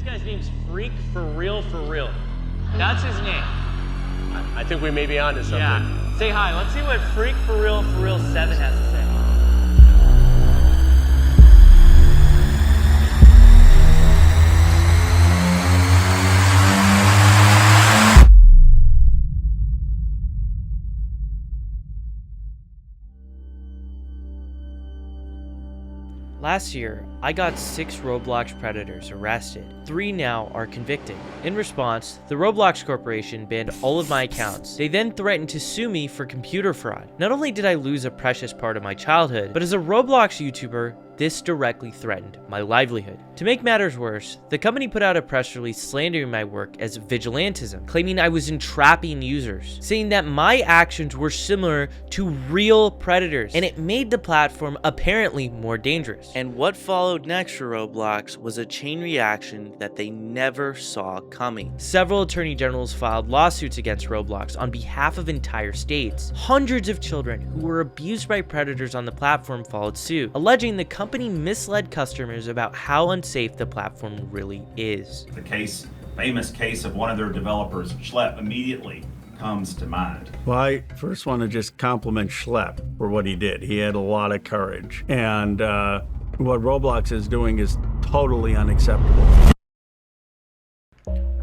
guy's name's Freak for Real For Real. That's his name. I think we may be onto something. Yeah. Say hi. Let's see what Freak For Real 7 has to say. Last year, I got 6 Roblox predators arrested. 3 now are convicted. In response, the Roblox Corporation banned all of my accounts. They then threatened to sue me for computer fraud. Not only did I lose a precious part of my childhood, but as a Roblox YouTuber, this directly threatened my livelihood. To make matters worse, the company put out a press release slandering my work as vigilantism, claiming I was entrapping users, saying that my actions were similar to real predators, and it made the platform apparently more dangerous. And what followed next for Roblox was a chain reaction that they never saw coming. Several attorney generals filed lawsuits against Roblox on behalf of entire states. Hundreds of children who were abused by predators on the platform followed suit, alleging the company misled customers about how unsafe the platform really is. The famous case of one of their developers, Schlep, immediately comes to mind. Well, I first want to just compliment Schlep for what he did. He had a lot of courage. And what Roblox is doing is totally unacceptable.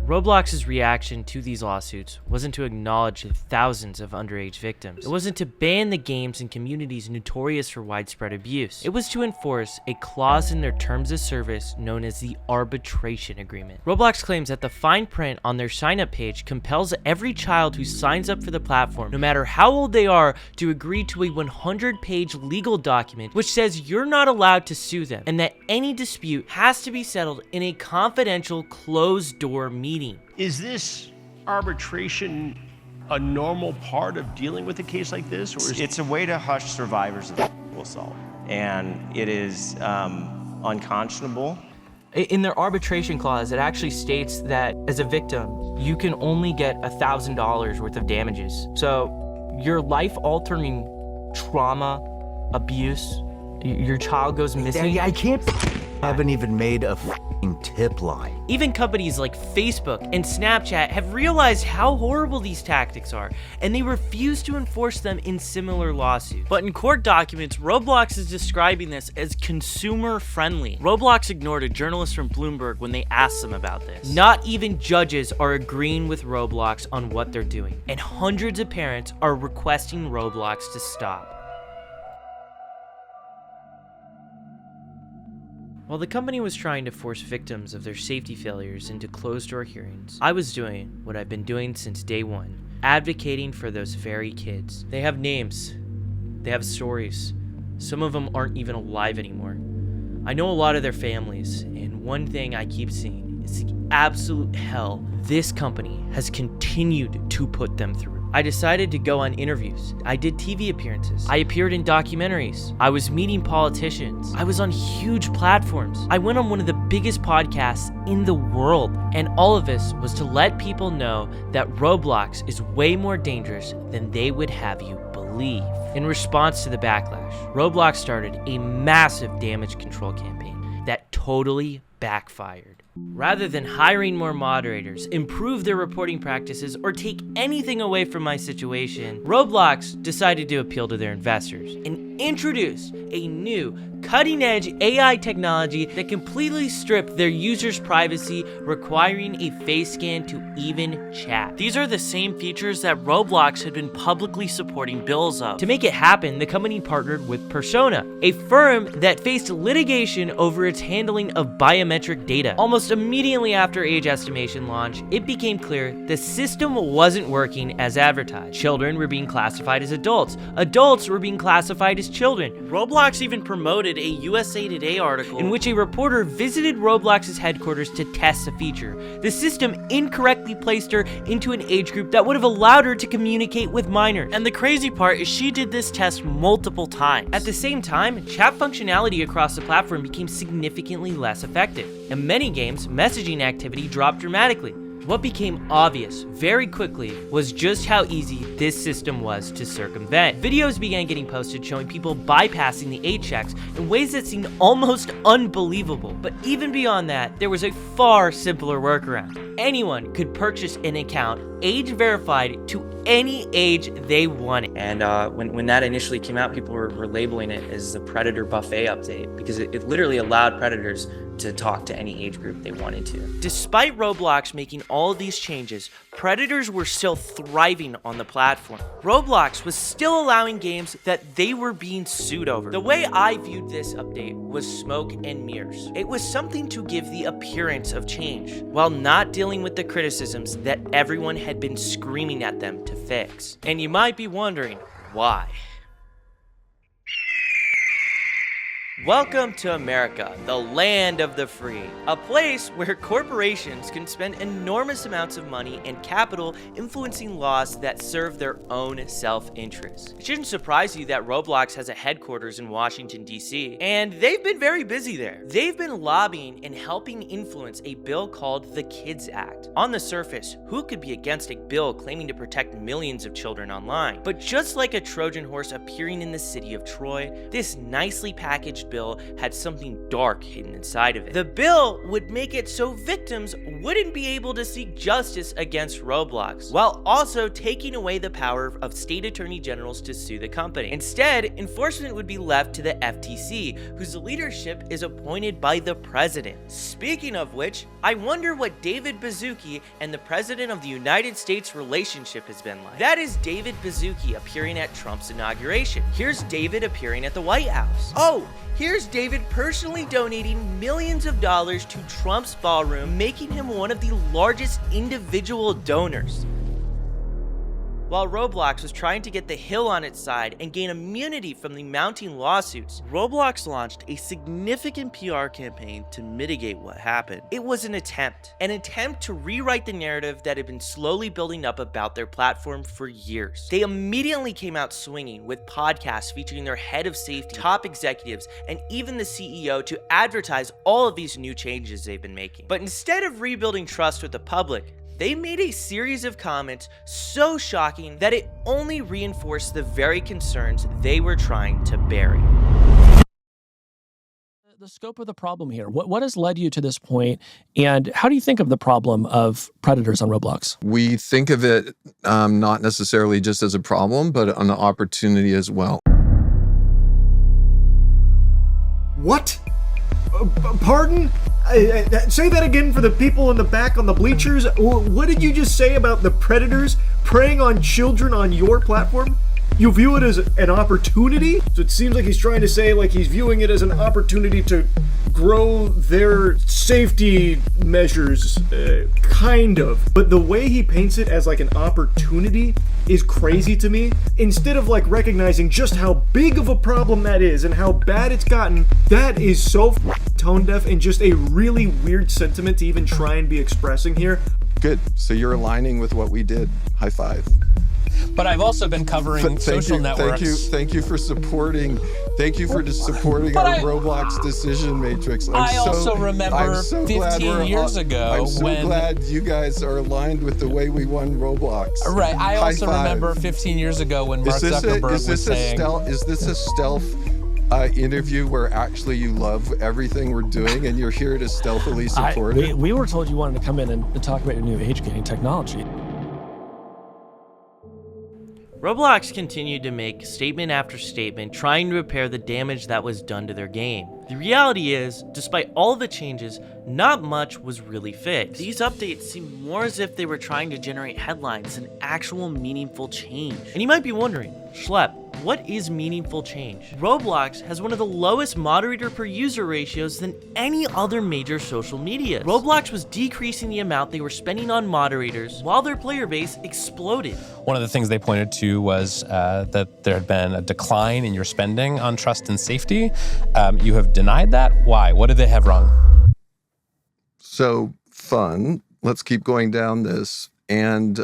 Roblox's reaction to these lawsuits wasn't to acknowledge the thousands of underage victims. It wasn't to ban the games in communities notorious for widespread abuse. It was to enforce a clause in their terms of service known as the arbitration agreement. Roblox claims that the fine print on their sign-up page compels every child who signs up for the platform, no matter how old they are, to agree to a 100-page legal document which says you're not allowed to sue them, and that any dispute has to be settled in a confidential, closed-door meeting. Is this arbitration a normal part of dealing with a case like this? Or is it's a way to hush survivors of sexual assault, and it is unconscionable. In their arbitration clause, it actually states that as a victim, you can only get $1,000 worth of damages. So your life-altering trauma, abuse, your child goes missing. I can't. Haven't even made a tip line. Even companies like Facebook and Snapchat have realized how horrible these tactics are, and they refuse to enforce them in similar lawsuits. But in court documents, Roblox is describing this as consumer friendly. Roblox ignored a journalist from Bloomberg when they asked them about this. Not even judges are agreeing with Roblox on what they're doing, and hundreds of parents are requesting Roblox to stop. While the company was trying to force victims of their safety failures into closed-door hearings, I was doing what I've been doing since day one, advocating for those very kids. They have names, they have stories. Some of them aren't even alive anymore. I know a lot of their families, and one thing I keep seeing is the absolute hell this company has continued to put them through. I decided to go on interviews. I did TV appearances. I appeared in documentaries. I was meeting politicians. I was on huge platforms. I went on one of the biggest podcasts in the world. And all of this was to let people know that Roblox is way more dangerous than they would have you believe. In response to the backlash, Roblox started a massive damage control campaign that totally backfired. Rather than hiring more moderators, improve their reporting practices, or take anything away from my situation, Roblox decided to appeal to their investors and introduced a new cutting-edge AI technology that completely stripped their users' privacy, requiring a face scan to even chat. These are the same features that Roblox had been publicly supporting bills of. To make it happen, the company partnered with Persona, a firm that faced litigation over its handling of biometric data. Almost immediately after age estimation launch, it became clear the system wasn't working as advertised. Children were being classified as adults. Adults were being classified as children. Roblox even promoted a USA Today article in which a reporter visited Roblox's headquarters to test the feature. The system incorrectly placed her into an age group that would have allowed her to communicate with minors. And the crazy part is she did this test multiple times. At the same time, chat functionality across the platform became significantly less effective. In many games, messaging activity dropped dramatically. What became obvious very quickly was just how easy this system was to circumvent. Videos began getting posted showing people bypassing the age checks in ways that seemed almost unbelievable. But even beyond that, there was a far simpler workaround. Anyone could purchase an account age verified to any age they wanted. And when that initially came out, people were labeling it as the Predator Buffet update because it literally allowed predators to talk to any age group they wanted to. Despite Roblox making all of these changes, predators were still thriving on the platform. Roblox was still allowing games that they were being sued over. The way I viewed this update was smoke and mirrors. It was something to give the appearance of change, while not dealing with the criticisms that everyone had been screaming at them to fix. And you might be wondering, why? Welcome to America, the land of the free, a place where corporations can spend enormous amounts of money and capital influencing laws that serve their own self-interest. It shouldn't surprise you that Roblox has a headquarters in Washington, D.C., and they've been very busy there. They've been lobbying and helping influence a bill called the Kids Act. On the surface, who could be against a bill claiming to protect millions of children online? But just like a Trojan horse appearing in the city of Troy, this nicely packaged bill had something dark hidden inside of it. The bill would make it so victims wouldn't be able to seek justice against Roblox, while also taking away the power of state attorney generals to sue the company. Instead, enforcement would be left to the FTC, whose leadership is appointed by the president. Speaking of which, I wonder what David Baszucki and the president of the United States relationship has been like. That is David Baszucki appearing at Trump's inauguration. Here's David appearing at the White House. Oh, here's David personally donating millions of dollars to Trump's ballroom, making him one of the largest individual donors. While Roblox was trying to get the Hill on its side and gain immunity from the mounting lawsuits, Roblox launched a significant PR campaign to mitigate what happened. It was an attempt to rewrite the narrative that had been slowly building up about their platform for years. They immediately came out swinging with podcasts featuring their head of safety, top executives, and even the CEO to advertise all of these new changes they've been making. But instead of rebuilding trust with the public, they made a series of comments so shocking that it only reinforced the very concerns they were trying to bury. The scope of the problem here, what has led you to this point, and how do you think of the problem of predators on Roblox? We think of it not necessarily just as a problem, but an opportunity as well. What? Pardon? Say that again for the people in the back on the bleachers. What did you just say about the predators preying on children on your platform? You view it as an opportunity? So it seems like he's trying to say like he's viewing it as an opportunity to grow their safety measures, kind of. But the way he paints it as like an opportunity is crazy to me. Instead of like recognizing just how big of a problem that is and how bad it's gotten, that is so tone deaf and just a really weird sentiment to even try and be expressing here. Good. So you're aligning with what we did. High five. But I've also been covering social networks. Thank you for supporting. Thank you for supporting our Roblox decision matrix. I also remember 15 years ago I'm so glad you guys are aligned with the way we won Roblox. Right. I also remember 15 years ago when Mark Zuckerberg was saying, "Is this a stealth interview where actually you love everything we're doing and you're here to stealthily support it?" We were told you wanted to come in and talk about your new age-gating technology. Roblox continued to make statement after statement trying to repair the damage that was done to their game. The reality is, despite all the changes, not much was really fixed. These updates seem more as if they were trying to generate headlines than actual meaningful change. And you might be wondering, Schlep, what is meaningful change? Roblox has one of the lowest moderator per user ratios than any other major social media. Roblox was decreasing the amount they were spending on moderators while their player base exploded. One of the things they pointed to was that there had been a decline in your spending on trust and safety. You have denied that. Why? What did they have wrong? So fun. Let's keep going down this. And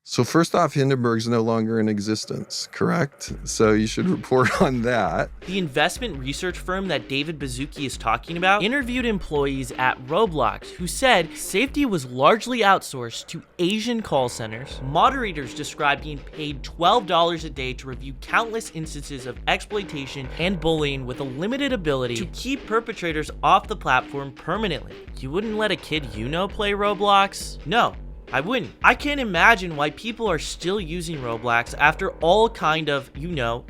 So first off, Hindenburg's no longer in existence, correct? So you should report on that. The investment research firm that David Baszucki is talking about interviewed employees at Roblox who said safety was largely outsourced to Asian call centers. Moderators described being paid $12 a day to review countless instances of exploitation and bullying with a limited ability to keep perpetrators off the platform permanently. You wouldn't let a kid you know play Roblox? No. I wouldn't. I can't imagine why people are still using Roblox after all kind of,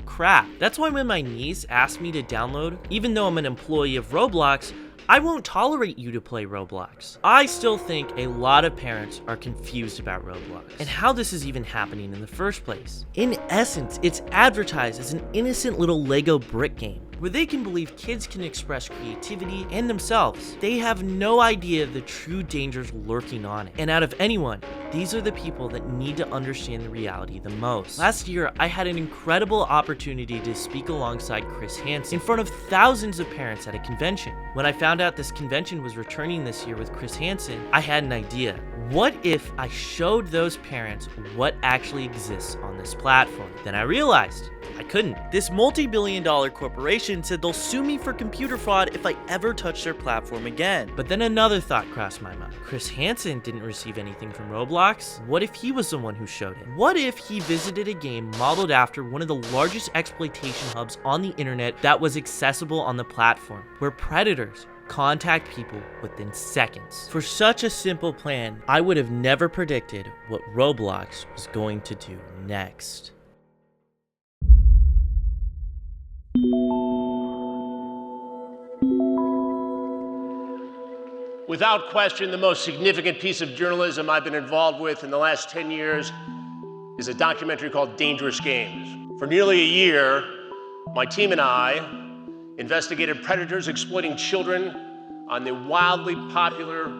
crap. That's why when my niece asked me to download, even though I'm an employee of Roblox, I won't tolerate you to play Roblox. I still think a lot of parents are confused about Roblox and how this is even happening in the first place. In essence, it's advertised as an innocent little Lego brick game where they can believe kids can express creativity and themselves. They have no idea the true dangers lurking on it. And out of anyone, these are the people that need to understand the reality the most. Last year, I had an incredible opportunity to speak alongside Chris Hansen in front of thousands of parents at a convention. When I found out this convention was returning this year with Chris Hansen, I had an idea. What if I showed those parents what actually exists on this platform? Then I realized I couldn't. This multi-billion-dollar corporation said they'll sue me for computer fraud if I ever touch their platform again. But then another thought crossed my mind. Chris Hansen didn't receive anything from Roblox. What if he was the one who showed it? What if he visited a game modeled after one of the largest exploitation hubs on the internet that was accessible on the platform, where predators contact people within seconds? For such a simple plan, I would have never predicted what Roblox was going to do next. Without question, the most significant piece of journalism I've been involved with in the last 10 years is a documentary called Dangerous Games. For nearly a year, my team and I investigated predators exploiting children on the wildly popular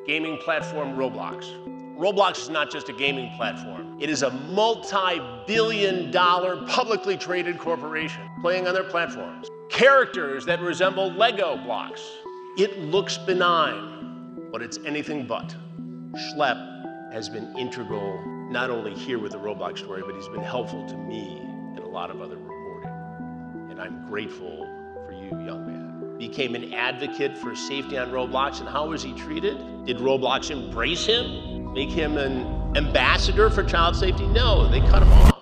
gaming platform Roblox. Roblox is not just a gaming platform. It is a multi-billion-dollar publicly traded corporation playing on their platforms. Characters that resemble Lego blocks. It looks benign, but it's anything but. Schlepp has been integral, not only here with the Roblox story, but he's been helpful to me and a lot of other reporting. And I'm grateful for you, young man. Became an advocate for safety on Roblox, and how was he treated? Did Roblox embrace him? Make him an ambassador for child safety? No, they cut him off.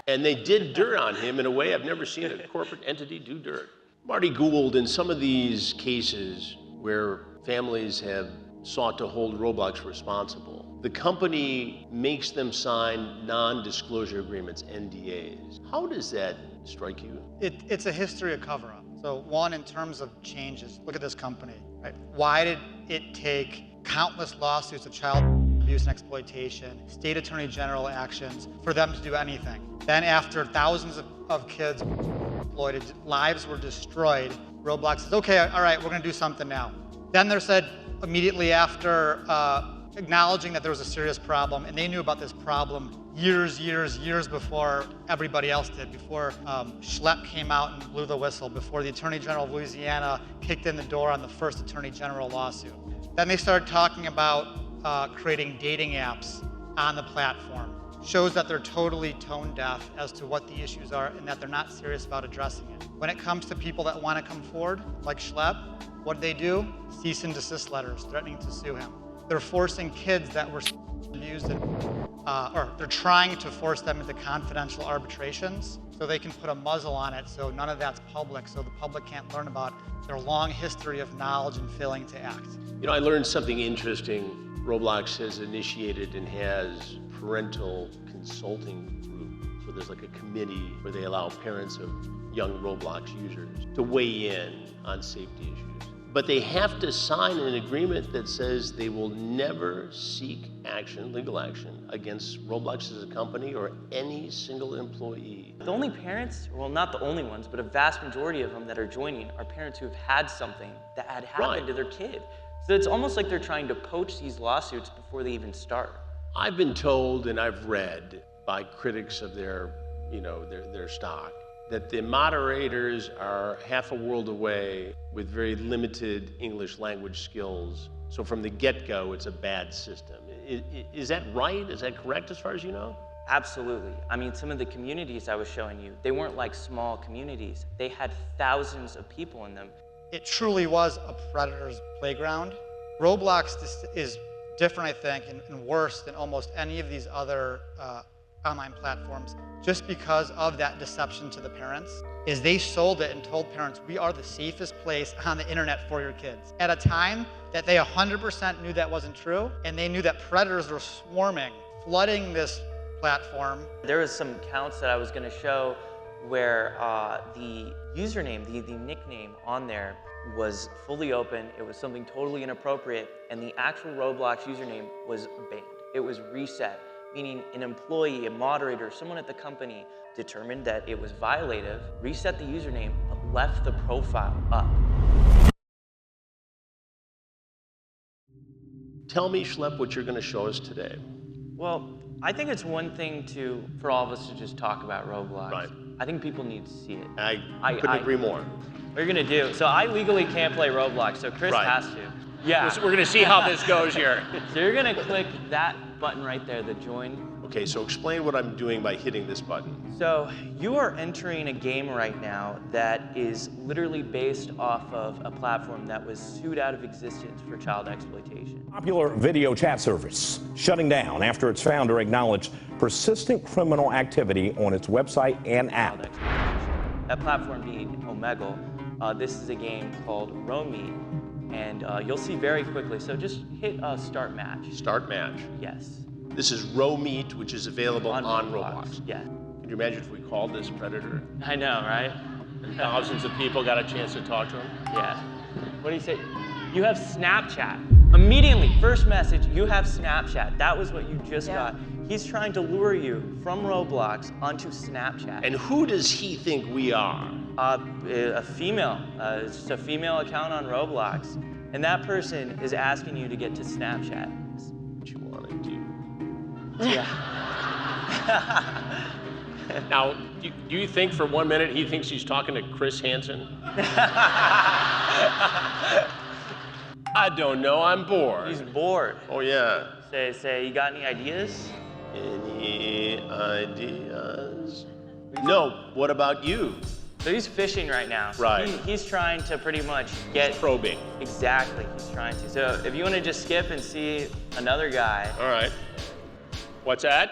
And they did dirt on him in a way I've never seen a corporate entity do dirt. Marty Gould, in some of these cases where families have sought to hold Roblox responsible, the company makes them sign non-disclosure agreements, NDAs. How does that strike you? It's a history of cover-up. So one, in terms of changes, look at this company, right? Why did it take countless lawsuits of child abuse and exploitation, state attorney general actions for them to do anything? Then after thousands of kids exploited, lives were destroyed, Roblox says, okay, all right, we're gonna do something now. Then they're said immediately after acknowledging that there was a serious problem, and they knew about this problem years before everybody else did, before Schlepp came out and blew the whistle, before the Attorney General of Louisiana kicked in the door on the first Attorney General lawsuit. Then they started talking about creating dating apps on the platform. Shows that they're totally tone deaf as to what the issues are and that they're not serious about addressing it. When it comes to people that want to come forward, like Schlepp, what do? Cease and desist letters threatening to sue him. They're forcing kids that were abused, or they're trying to force them into confidential arbitrations so they can put a muzzle on it so none of that's public, so the public can't learn about their long history of knowledge and failing to act. You know, I learned something interesting. Roblox has initiated and has parental consulting group. So there's like a committee where they allow parents of young Roblox users to weigh in on safety issues. But they have to sign an agreement that says they will never seek action, legal action, against Roblox as a company or any single employee. The only parents, well, not the only ones, but a vast majority of them that are joining are parents who have had something that had happened to their kid. So it's almost like they're trying to poach these lawsuits before they even start. I've been told and I've read by critics of their stock that the moderators are half a world away with very limited English language skills So from the get-go, it's a bad system. Is that right? Is that correct as far as you know? Absolutely. I mean, some of the communities I was showing you, they weren't like small communities. They had thousands of people in them. It truly was a predator's playground. Roblox is different, I think, and worse than almost any of these other online platforms, just because of that deception to the parents, is they sold it and told parents, we are the safest place on the internet for your kids. At a time that they 100% knew that wasn't true, and they knew that predators were swarming, flooding this platform. There was some accounts that I was gonna show where the username, the nickname on there was fully open. It was something totally inappropriate, and the actual Roblox username was banned. It was reset, meaning an employee, a moderator, someone at the company determined that it was violative, reset the username, but left the profile up. Tell me, Schlepp, what you're going to show us today. Well, I think it's one thing for all of us to just talk about Roblox. Right. I think people need to see it. I couldn't agree more. What you're gonna do, so I legally can't play Roblox, so Chris has to. Yeah. We're going to see how this goes here. So you're gonna click that button right there, the join. Okay, so explain what I'm doing by hitting this button. So you are entering a game right now that is literally based off of a platform that was sued out of existence for child exploitation. Popular video chat service shutting down after its founder acknowledged persistent criminal activity on its website and app. That platform being Omegle, this is a game called Romeet, and you'll see very quickly. So just hit start match. Start match. Yes. This is Romeet, which is available on Roblox. Yeah. Can you imagine if we called this Predator? I know, right? And thousands of people got a chance to talk to him? Yeah. What do you say? You have Snapchat. Immediately, first message, you have Snapchat. That was what you just got. He's trying to lure you from Roblox onto Snapchat. And who does he think we are? A female. It's just a female account on Roblox. And that person is asking you to get to Snapchat. What you want to do? Yeah. Now, do you think for 1 minute he thinks he's talking to Chris Hansen? I don't know, I'm bored. He's bored. Oh, yeah. Say, you got any ideas? Any ideas? No, what about you? So he's fishing right now. Right. He's trying to pretty much get... Probing. Exactly, he's trying to. So if you want to just skip and see another guy. All right. What's that?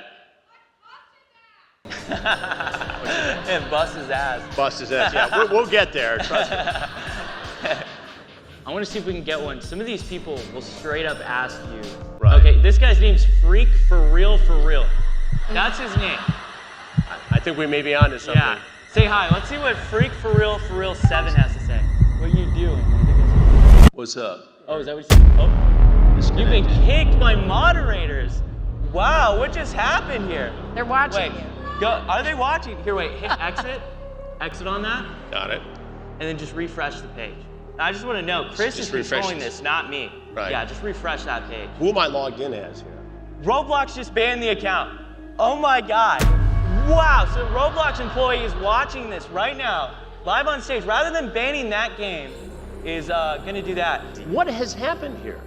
And bust his ass. Bust his ass, yeah. We'll get there, trust me. I want to see if we can get one. Some of these people will straight up ask you. Right. Okay, this guy's name's Freak for Real. That's his name. I think we may be onto something. Yeah. Say hi. Let's see what Freak for Real 7 has to say. What are you doing? What's up? Oh, is that what you said? Oh. You've been kicked by moderators. Wow, what just happened here? They're watching you. Go. Are they watching? Here, wait. Hit exit. Exit on that. Got it. And then just refresh the page. Now, I just want to know, Chris is controlling this, not me. Right. Yeah, just refresh that page. Who am I logged in as here? Roblox just banned the account. Oh my God. Wow, so Roblox employee is watching this right now, live on stage. Rather than banning that game, is gonna do that. What has happened here?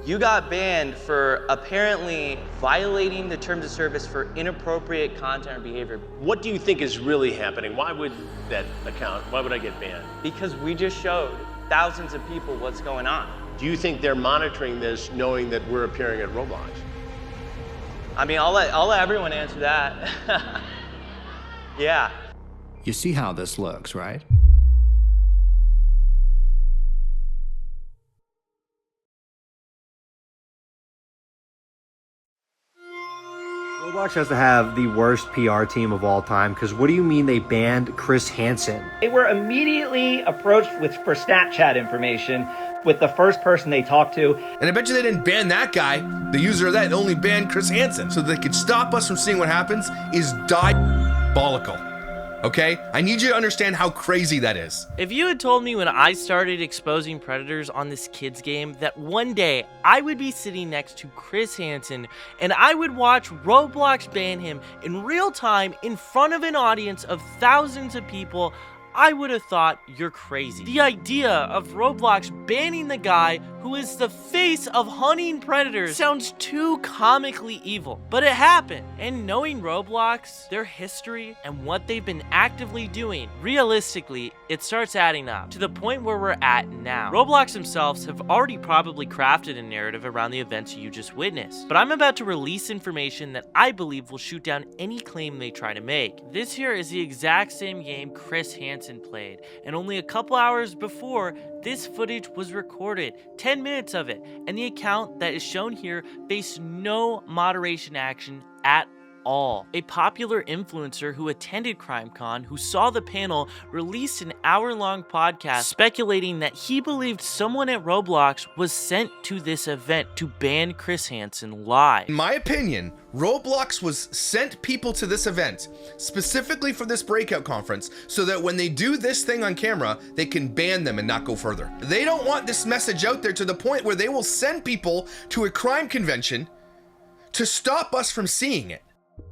You got banned for apparently violating the terms of service for inappropriate content or behavior. What do you think is really happening? Why would I get banned? Because we just showed thousands of people what's going on. Do you think they're monitoring this knowing that we're appearing at Roblox? I mean, I'll let everyone answer that. Yeah. You see how this looks, right? Roblox has to have the worst PR team of all time, because what do you mean they banned Chris Hansen? They were immediately approached for Snapchat information with the first person they talked to. And I bet you they didn't ban that guy, the user of that, and only banned Chris Hansen. So they could stop us from seeing what happens is diabolical. Okay? I need you to understand how crazy that is. If you had told me when I started exposing predators on this kids game that one day I would be sitting next to Chris Hansen and I would watch Roblox ban him in real time in front of an audience of thousands of people, I would have thought you're crazy. The idea of Roblox banning the guy who is the face of hunting predators, sounds too comically evil. But it happened, and knowing Roblox, their history, and what they've been actively doing, realistically, it starts adding up to the point where we're at now. Roblox themselves have already probably crafted a narrative around the events you just witnessed, but I'm about to release information that I believe will shoot down any claim they try to make. This here is the exact same game Chris Hansen played, and only a couple hours before, this footage was recorded, 10 minutes of it, and the account that is shown here faced no moderation action at all. A popular influencer who attended CrimeCon, who saw the panel, released an hour-long podcast speculating that he believed someone at Roblox was sent to this event to ban Chris Hansen live. In my opinion, Roblox was sent people to this event specifically for this breakout conference so that when they do this thing on camera, they can ban them and not go further. They don't want this message out there to the point where they will send people to a crime convention to stop us from seeing it.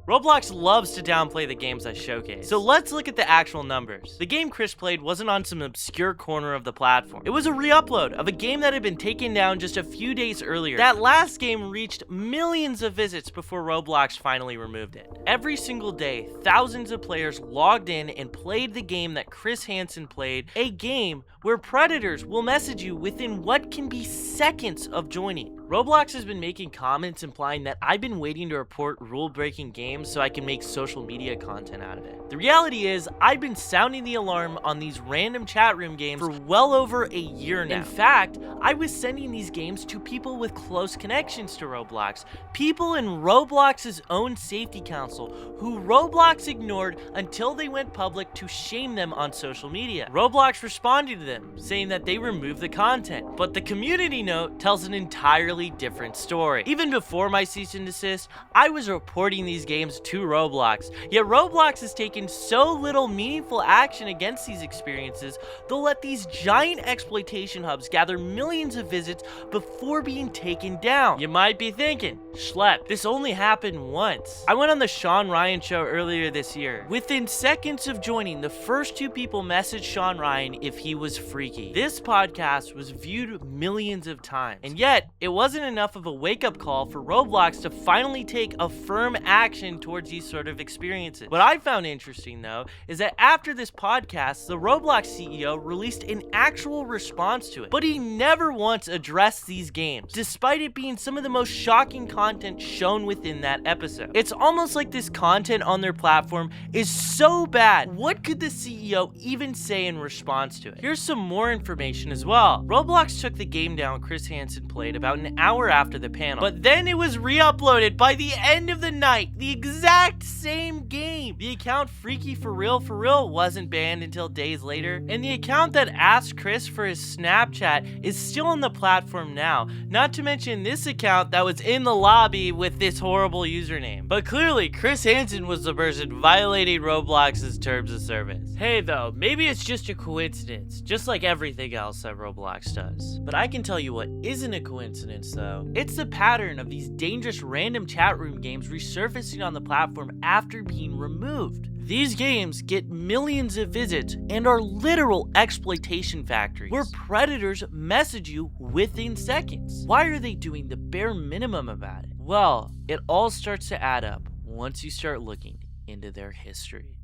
Roblox loves to downplay the games I showcase, so let's look at the actual numbers. The game Chris played wasn't on some obscure corner of the platform. It was a re-upload of a game that had been taken down just a few days earlier. That last game reached millions of visits before Roblox finally removed it. Every single day, thousands of players logged in and played the game that Chris Hansen played, a game where predators will message you within what can be seconds of joining. Roblox has been making comments implying that I've been waiting to report rule-breaking games so I can make social media content out of it. The reality is, I've been sounding the alarm on these random chat room games for well over a year now. In fact, I was sending these games to people with close connections to Roblox, people in Roblox's own safety council, who Roblox ignored until they went public to shame them on social media. Roblox responded to them, saying that they removed the content, but the community note tells an entirely different story. Even before my cease and desist, I was reporting these games to Roblox, yet Roblox has taken so little meaningful action against these experiences, they'll let these giant exploitation hubs gather millions of visits before being taken down. You might be thinking, Schlep, this only happened once. I went on the Sean Ryan show earlier this year. Within seconds of joining, the first two people messaged Sean Ryan if he was freaky. This podcast was viewed millions of times, and yet it wasn't enough of a wake-up call for Roblox to finally take a firm action towards these sort of experiences. What I found interesting, though, is that after this podcast, the Roblox CEO released an actual response to it, but he never once addressed these games, despite it being some of the most shocking content shown within that episode. It's almost like this content on their platform is so bad, what could the CEO even say in response to it? Here's some more information as well. Roblox took the game down Chris Hansen played about an hour after the panel, but then it was re-uploaded by the end of the night, the exact same game. The account Freaky For Real wasn't banned until days later, and the account that asked Chris for his Snapchat is still on the platform now, not to mention this account that was in the lobby with this horrible username. But clearly, Chris Hansen was the person violating Roblox's terms of service. Hey though, maybe it's just a coincidence, just like everything else that Roblox does. But I can tell you what isn't a coincidence though. It's the pattern of these dangerous random chat room games resurfacing on the platform after being removed. These games get millions of visits and are literal exploitation factories where predators message you within seconds. Why are they doing the bare minimum about it? Well, it all starts to add up once you start looking into their history.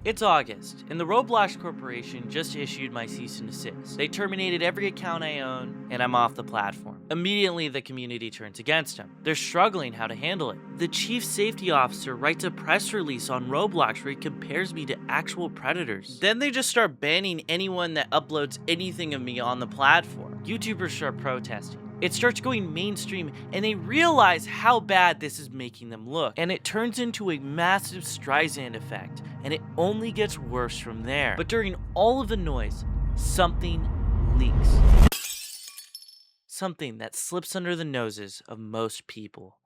It's August, and the Roblox Corporation just issued my cease and desist. They terminated every account I own, and I'm off the platform. Immediately, the community turns against them. They're struggling how to handle it. The chief safety officer writes a press release on Roblox where he compares me to actual predators. Then they just start banning anyone that uploads anything of me on the platform. YouTubers start protesting. It starts going mainstream, and they realize how bad this is making them look. And it turns into a massive Streisand effect, and it only gets worse from there. But during all of the noise, something leaks. Something that slips under the noses of most people.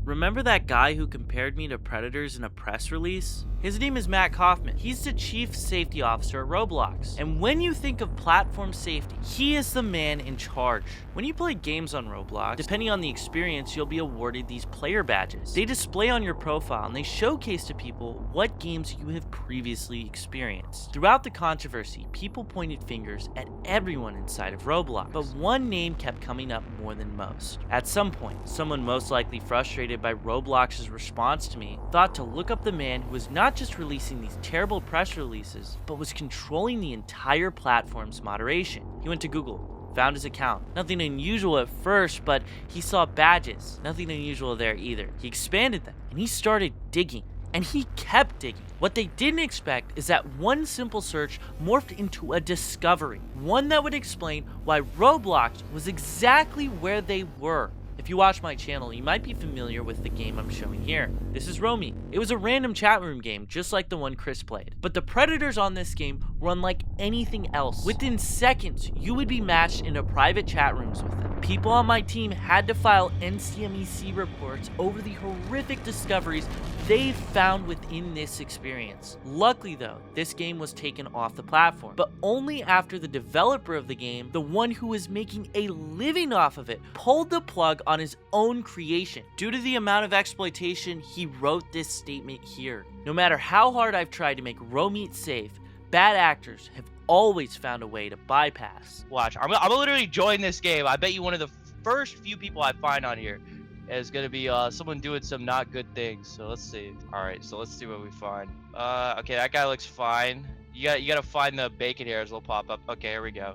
Remember that guy who compared me to predators in a press release? His name is Matt Kaufman. He's the chief safety officer at Roblox. And when you think of platform safety, he is the man in charge. When you play games on Roblox, depending on the experience, you'll be awarded these player badges. They display on your profile and they showcase to people what games you have previously experienced. Throughout the controversy, people pointed fingers at everyone inside of Roblox, but one name kept coming up more than most. At some point, someone most likely frustrated by Roblox's response to me thought to look up the man who was not just releasing these terrible press releases, but was controlling the entire platform's moderation. He went to Google, found his account. Nothing unusual at first, but he saw badges. Nothing unusual there either. He expanded them, and he started digging. And he kept digging. What they didn't expect is that one simple search morphed into a discovery. One that would explain why Roblox was exactly where they were. If you watch my channel, you might be familiar with the game I'm showing here. This is Romy. It was a random chat room game, just like the one Chris played. But the predators on this game were unlike anything else. Within seconds, you would be matched into private chat rooms with them. People on my team had to file NCMEC reports over the horrific discoveries they found within this experience. Luckily though, this game was taken off the platform, but only after the developer of the game, the one who was making a living off of it, pulled the plug on his own creation. Due to the amount of exploitation, he wrote this statement here. No matter how hard I've tried to make Romeat safe, bad actors have always found a way to bypass. Watch, I'm gonna literally join this game. I bet you one of the first few people I find on here is gonna be someone doing some not good things. So let's see. All right, so let's see what we find. Okay, that guy looks fine. You gotta find the bacon hairs will pop up. Okay, here we go.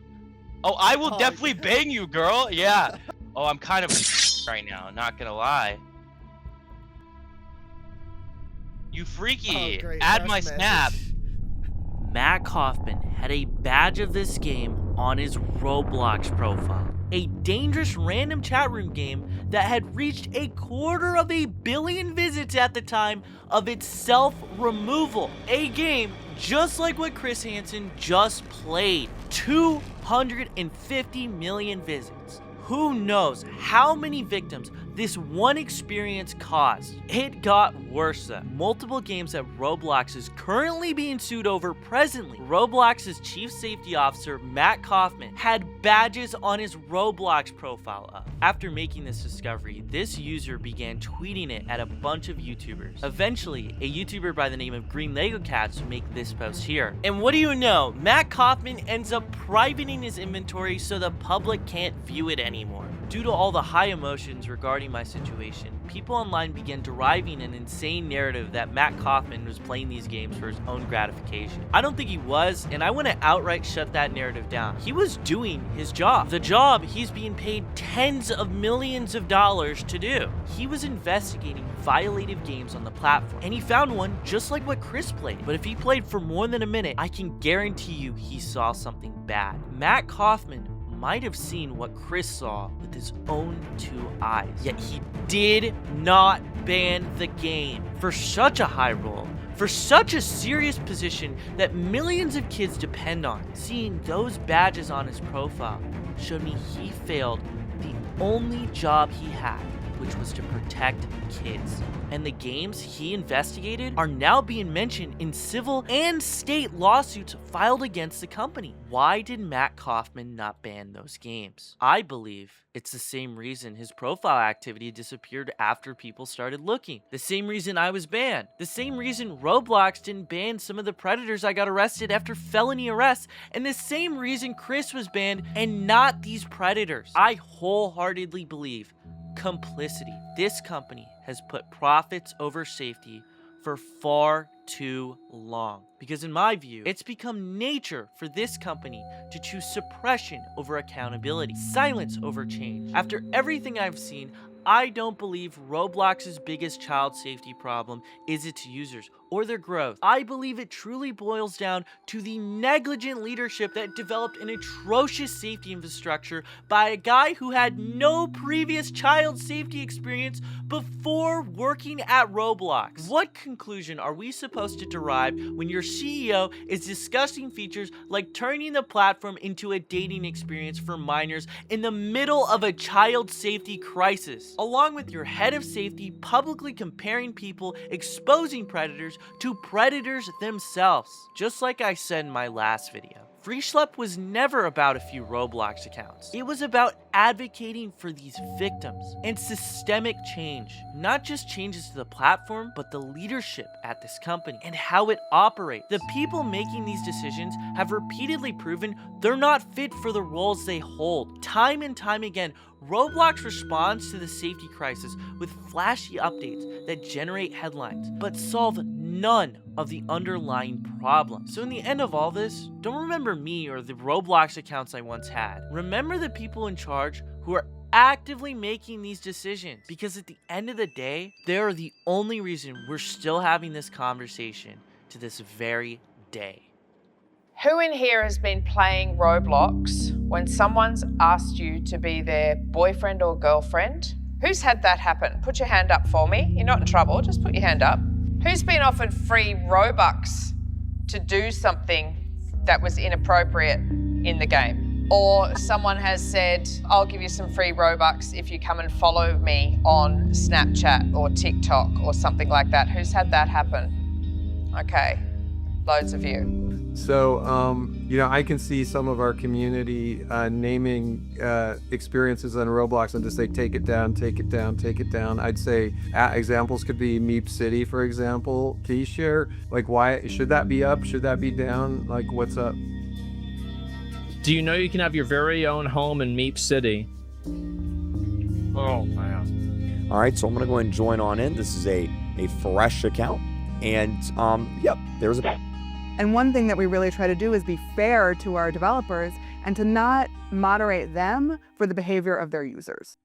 Oh, I will definitely bang you, girl. Yeah. Oh, I'm kind of right now, not gonna lie. You freaky. Add my snap. Matt Kaufman had a badge of this game on his Roblox profile. A dangerous random chat room game that had reached 250 million visits at the time of its self-removal. A game just like what Chris Hansen just played. 250 million visits. Who knows how many victims this one experience caused? It got worse though. Multiple games that Roblox is currently being sued over presently. Roblox's chief safety officer, Matt Kaufman, had badges on his Roblox profile up. After making this discovery, this user began tweeting it at a bunch of YouTubers. Eventually, a YouTuber by the name of Green Lego Cats would make this post here. And what do you know? Matt Kaufman ends up privating his inventory so the public can't view it anymore. Due to all the high emotions regarding my situation, people online began deriving an insane narrative that Matt Kaufman was playing these games for his own gratification. I don't think he was, and I want to outright shut that narrative down. He was doing his job. The job he's being paid tens of millions of dollars to do. He was investigating violative games on the platform, and he found one just like what Chris played. But if he played for more than a minute, I can guarantee you he saw something bad. Matt Kaufman might have seen what Chris saw with his own 2 eyes, yet he did not ban the game for such a high role, for such a serious position that millions of kids depend on. Seeing those badges on his profile showed me he failed the only job he had, which was to protect kids. And the games he investigated are now being mentioned in civil and state lawsuits filed against the company. Why did Matt Kaufman not ban those games? I believe it's the same reason his profile activity disappeared after people started looking. The same reason I was banned. The same reason Roblox didn't ban some of the predators I got arrested after felony arrests. And the same reason Chris was banned and not these predators. I wholeheartedly believe complicity. This company has put profits over safety for far too long. Because in my view, it's become nature for this company to choose suppression over accountability, silence over change. After everything I've seen, I don't believe Roblox's biggest child safety problem is its users or their growth. I believe it truly boils down to the negligent leadership that developed an atrocious safety infrastructure by a guy who had no previous child safety experience before working at Roblox. What conclusion are we supposed to derive when your CEO is discussing features like turning the platform into a dating experience for minors in the middle of a child safety crisis, along with your head of safety publicly comparing people exposing predators to predators themselves? Just like I said in my last video, Free Schlep was never about a few Roblox accounts. It was about advocating for these victims and systemic change. Not just changes to the platform, but the leadership at this company and how it operates. The people making these decisions have repeatedly proven they're not fit for the roles they hold. Time and time again, Roblox responds to the safety crisis with flashy updates that generate headlines, but solve none of the underlying problems. So in the end of all this, don't remember me or the Roblox accounts I once had. Remember the people in charge who are actively making these decisions, because at the end of the day, they are the only reason we're still having this conversation to this very day. Who in here has been playing Roblox when someone's asked you to be their boyfriend or girlfriend? Who's had that happen? Put your hand up for me. You're not in trouble, just put your hand up. Who's been offered free Robux to do something that was inappropriate in the game? Or someone has said, I'll give you some free Robux if you come and follow me on Snapchat or TikTok or something like that. Who's had that happen? Okay, loads of you. So, I can see some of our community naming experiences on Roblox and just say, take it down, take it down, take it down. I'd say examples could be Meep City, for example. Can you share, why should that be up? Should that be down? What's up? Do you know you can have your very own home in Meep City? Oh, man. All right, so I'm going to go ahead and join on in. This is a fresh account. And, yep, there's a... And one thing that we really try to do is be fair to our developers and to not moderate them for the behavior of their users.